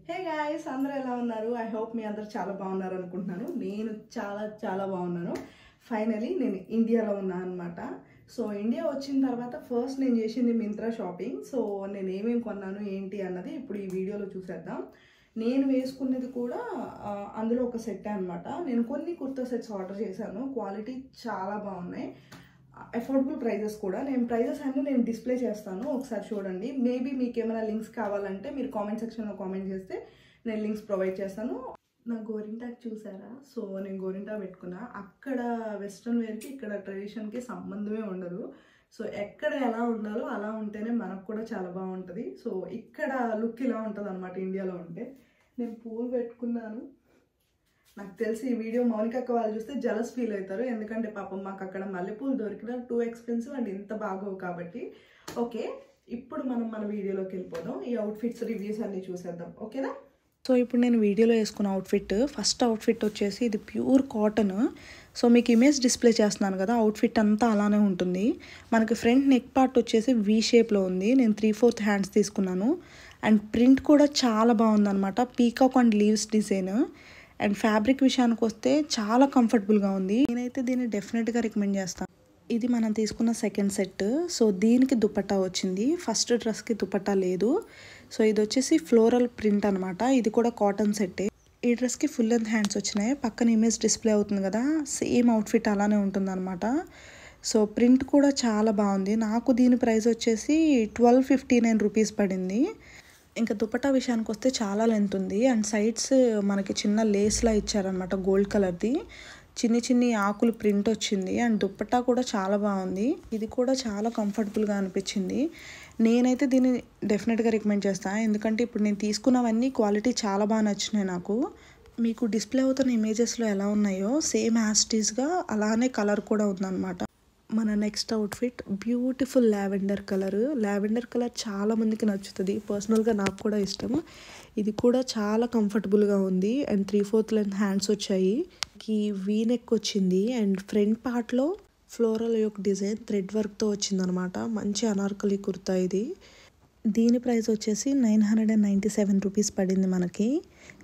Hey guys, అందరూ ఎలా ఉన్నారు? ఐ హోప్ మీ అందరూ చాలా బాగున్నారు అనుకుంటున్నాను. నేను చాలా బాగున్నాను. ఫైనలీ నేను ఇండియాలో ఉన్నాను అనమాట. సో ఇండియా వచ్చిన తర్వాత ఫస్ట్ నేను చేసింది మింత్రా షాపింగ్. సో నేను ఏమేమి కొన్నాను ఏంటి అన్నది ఇప్పుడు ఈ వీడియోలో చూసేద్దాం. నేను వేసుకున్నది కూడా అందులో ఒక సెట్ అనమాట. నేను కొన్ని కుర్తా సెట్స్ ఆర్డర్ చేశాను. క్వాలిటీ చాలా బాగున్నాయి, అఫోర్డబుల్ ప్రైజెస్ కూడా. నేను ప్రైజెస్ అన్నీ నేను డిస్ప్లే చేస్తాను, ఒకసారి చూడండి. మేబీ మీకు ఏమైనా లింక్స్ కావాలంటే మీరు కామెంట్ సెక్షన్లో కామెంట్ చేస్తే నేను లింక్స్ ప్రొవైడ్ చేస్తాను. నా గోరింటాకు చూసారా? సో నేను గోరింటా పెట్టుకున్నా. అక్కడ వెస్ట్రన్ వేర్కి ఇక్కడ ట్రెడిషన్కి సంబంధమే ఉండదు. సో ఎక్కడ ఎలా ఉండాలో అలా ఉంటేనే మనకు కూడా చాలా బాగుంటుంది. సో ఇక్కడ లుక్ ఇలా ఉంటుంది అనమాట ఇండియాలో ఉంటే. నేను పూలు పెట్టుకున్నాను. నాకు తెలిసి ఈ వీడియో మౌనిక అక్క వాళ్ళు చూస్తే జలస్ ఫీల్ అవుతారు, ఎందుకంటే పాపం మాకు అక్కడ మల్లెపూలు దొరికిన టూ ఎక్స్పెన్సివ్ అండ్ ఇంత బాగోవు కాబట్టి. ఓకే, ఇప్పుడు మనం మన వీడియోలోకి వెళ్ళిపోదాం. ఈ అవుట్ఫిట్స్ రివ్యూస్ అన్నీ చూసేద్దాం, ఓకేనా? సో ఇప్పుడు నేను వీడియోలో వేసుకున్న అవుట్ఫిట్, ఫస్ట్ అవుట్ఫిట్ వచ్చేసి ఇది ప్యూర్ కాటన్. సో మీకు ఇమేజ్ డిస్ప్లే చేస్తున్నాను కదా, అవుట్ఫిట్ అంతా అలానే ఉంటుంది. మనకి ఫ్రంట్ నెక్ పార్ట్ వచ్చేసి వీ షేప్లో ఉంది. నేను 3/4 హ్యాండ్స్ తీసుకున్నాను. అండ్ ప్రింట్ కూడా చాలా బాగుందన్నమాట, peacock and leaves design. And fabric విషయానికి వస్తే చాలా కంఫర్టబుల్గా ఉంది. నేనైతే దీన్ని డెఫినెట్గా రికమెండ్ చేస్తాను. ఇది మనం తీసుకున్న సెకండ్ సెట్. సో దీనికి దుపట్టా వచ్చింది, ఫస్ట్ డ్రెస్కి దుపట్టా లేదు. సో ఇది వచ్చేసి ఫ్లోరల్ ప్రింట్ అనమాట. ఇది కూడా కాటన్ సెట్టే. ఈ డ్రెస్కి ఫుల్ లెంత్ హ్యాండ్స్ వచ్చినాయి. పక్కన ఇమేజ్ డిస్ప్లే అవుతుంది కదా, సేమ్ అవుట్ఫిట్ అలానే ఉంటుంది అనమాట. సో ప్రింట్ కూడా చాలా బాగుంది. నాకు దీని ప్రైస్ వచ్చేసి 1259 రూపీస్ పడింది. ఇంకా దుపట్టా విషయానికి వస్తే చాలా లెంత్ ఉంది. అండ్ సైడ్స్ మనకి చిన్న లేస్లా ఇచ్చారనమాట, గోల్డ్ కలర్ది. చిన్ని ఆకులు ప్రింట్ వచ్చింది. అండ్ దుపట్టా కూడా చాలా బాగుంది. ఇది కూడా చాలా కంఫర్టబుల్గా అనిపించింది. నేనైతే దీన్ని డెఫినెట్గా రికమెండ్ చేస్తాను, ఎందుకంటే ఇప్పుడు నేను తీసుకున్నవన్నీ క్వాలిటీ చాలా బాగా నచ్చినాయి నాకు. మీకు డిస్ప్లే అవుతున్న ఇమేజెస్లో ఎలా ఉన్నాయో సేమ్ యాస్టీస్గా అలానే కలర్ కూడా ఉందన్నమాట. మన next outfit beautiful lavender colour. Lavender colour చాలా మందికి నచ్చుతుంది, పర్సనల్గా నాకు కూడా ఇష్టం. ఇది కూడా చాలా కంఫర్టబుల్గా ఉంది. అండ్ 3/4 లెంత్ హ్యాండ్స్ వచ్చాయి. ఈ వీ నెక్ వచ్చింది. అండ్ ఫ్రంట్ పార్ట్లో ఫ్లోరల్ యొక్క డిజైన్ థ్రెడ్ వర్క్తో వచ్చిందనమాట. మంచి అనార్కలి కుర్తా ఇది. దీని ప్రైస్ వచ్చేసి 997 రూపీస్ పడింది మనకి.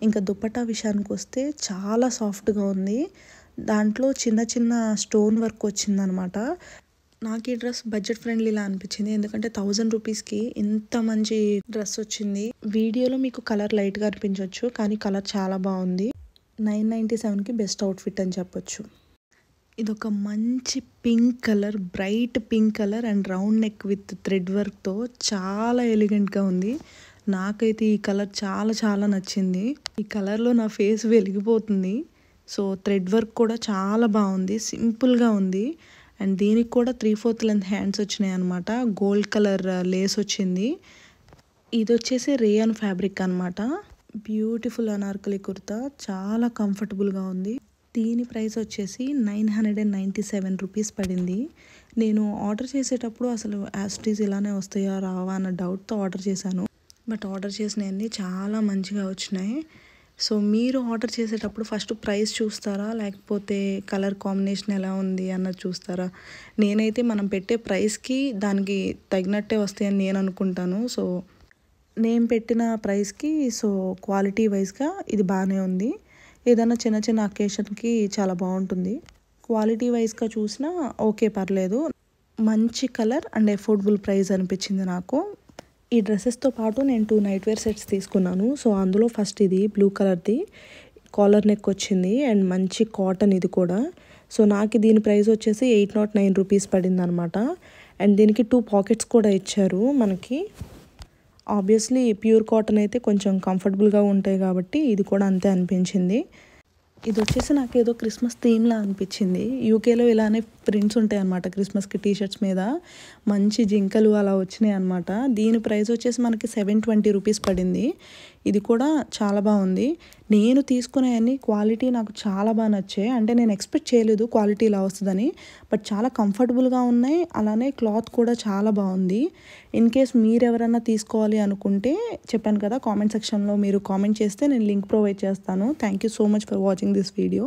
ఇంకా దుపట్టా విషయానికి వస్తే చాలా సాఫ్ట్గా ఉంది. దాంట్లో చిన్న స్టోన్ వర్క్ వచ్చిందనమాట. నాకు ఈ డ్రెస్ బడ్జెట్ ఫ్రెండ్లీలా అనిపించింది, ఎందుకంటే 1000 రూపీస్కి ఇంత మంచి డ్రెస్ వచ్చింది. వీడియోలో మీకు కలర్ లైట్గా అనిపించవచ్చు, కానీ కలర్ చాలా బాగుంది. 997కి బెస్ట్ అవుట్ఫిట్ అని చెప్పొచ్చు. ఇదొక మంచి pink colour, bright pink colour and round neck with thread వర్క్తో చాలా ఎలిగెంట్గా ఉంది. నాకైతే ఈ కలర్ చాలా నచ్చింది. ఈ కలర్లో నా ఫేస్ వెలిగిపోతుంది. సో థ్రెడ్ వర్క్ కూడా చాలా బాగుంది, సింపుల్గా ఉంది. అండ్ దీనికి కూడా 3/4 లెంత్ హ్యాండ్స్ వచ్చినాయి అనమాట. గోల్డ్ కలర్ లేస్ వచ్చింది. ఇది వచ్చేసి రేయన్ ఫ్యాబ్రిక్ అనమాట. బ్యూటిఫుల్ అనార్కలి కుర్తా, చాలా కంఫర్టబుల్గా ఉంది. దీని ప్రైస్ వచ్చేసి 997 రూపీస్ పడింది. నేను ఆర్డర్ చేసేటప్పుడు అసలు యాస్టీస్ ఇలానే వస్తాయా రావా అన్న డౌట్తో ఆర్డర్ చేశాను. బట్ ఆర్డర్ చేసినవన్నీ చాలా మంచిగా వచ్చినాయి. సో మీరు ఆర్డర్ చేసేటప్పుడు ఫస్ట్ ప్రైస్ చూస్తారా, లేకపోతే కలర్ కాంబినేషన్ ఎలా ఉంది అన్నది చూస్తారా? నేనైతే మనం పెట్టే ప్రైస్కి దానికి తగినట్టే వస్తాయని నేను అనుకుంటాను. సో నేను పెట్టిన ప్రైస్కి సో క్వాలిటీ వైజ్గా ఇది బాగానే ఉంది. ఏదైనా చిన్న అకేషన్కి చాలా బాగుంటుంది. క్వాలిటీ వైజ్గా చూసినా ఓకే, పర్లేదు. మంచి కలర్ అండ్ అఫోర్డబుల్ ప్రైస్ అనిపించింది నాకు. ఈ డ్రెస్సెస్తో పాటు నేను 2 నైట్ వేర్ సెట్స్ తీసుకున్నాను. సో అందులో ఫస్ట్ ఇది బ్లూ కలర్ది కాలర్ నెక్ వచ్చింది అండ్ మంచి కాటన్ ఇది కూడా. సో నాకు దీని ప్రైస్ వచ్చేసి 809 రూపీస్ పడింది అనమాట. అండ్ దీనికి 2 పాకెట్స్ కూడా ఇచ్చారు మనకి. ఆబ్వియస్లీ ప్యూర్ కాటన్ అయితే కొంచెం కంఫర్టబుల్గా ఉంటాయి కాబట్టి ఇది కూడా అంతే అనిపించింది. ఇది వచ్చేసి నాకు ఏదో క్రిస్మస్ థీమ్లా అనిపించింది. యూకేలో ఇలానే ప్రింట్స్ ఉంటాయి అన్నమాట క్రిస్మస్కి టీషర్ట్స్ మీద. మంచి జింకలు అలా వచ్చినాయి అనమాట. దీని ప్రైస్ వచ్చేసి మనకి 720 రూపీస్ పడింది. ఇది కూడా చాలా బాగుంది. నేను తీసుకునేవన్నీ క్వాలిటీ నాకు చాలా బాగా నచ్చాయి. అంటే నేను ఎక్స్పెక్ట్ చేయలేదు క్వాలిటీ ఇలా వస్తుందని, బట్ చాలా కంఫర్టబుల్గా ఉన్నాయి. అలానే క్లాత్ కూడా చాలా బాగుంది. ఇన్ కేస్ మీరు ఎవరైనా తీసుకోవాలి అనుకుంటే చెప్పాను కదా, కామెంట్ సెక్షన్లో మీరు కామెంట్ చేస్తే నేను లింక్ ప్రొవైడ్ చేస్తాను. Thank you so much for watching this video.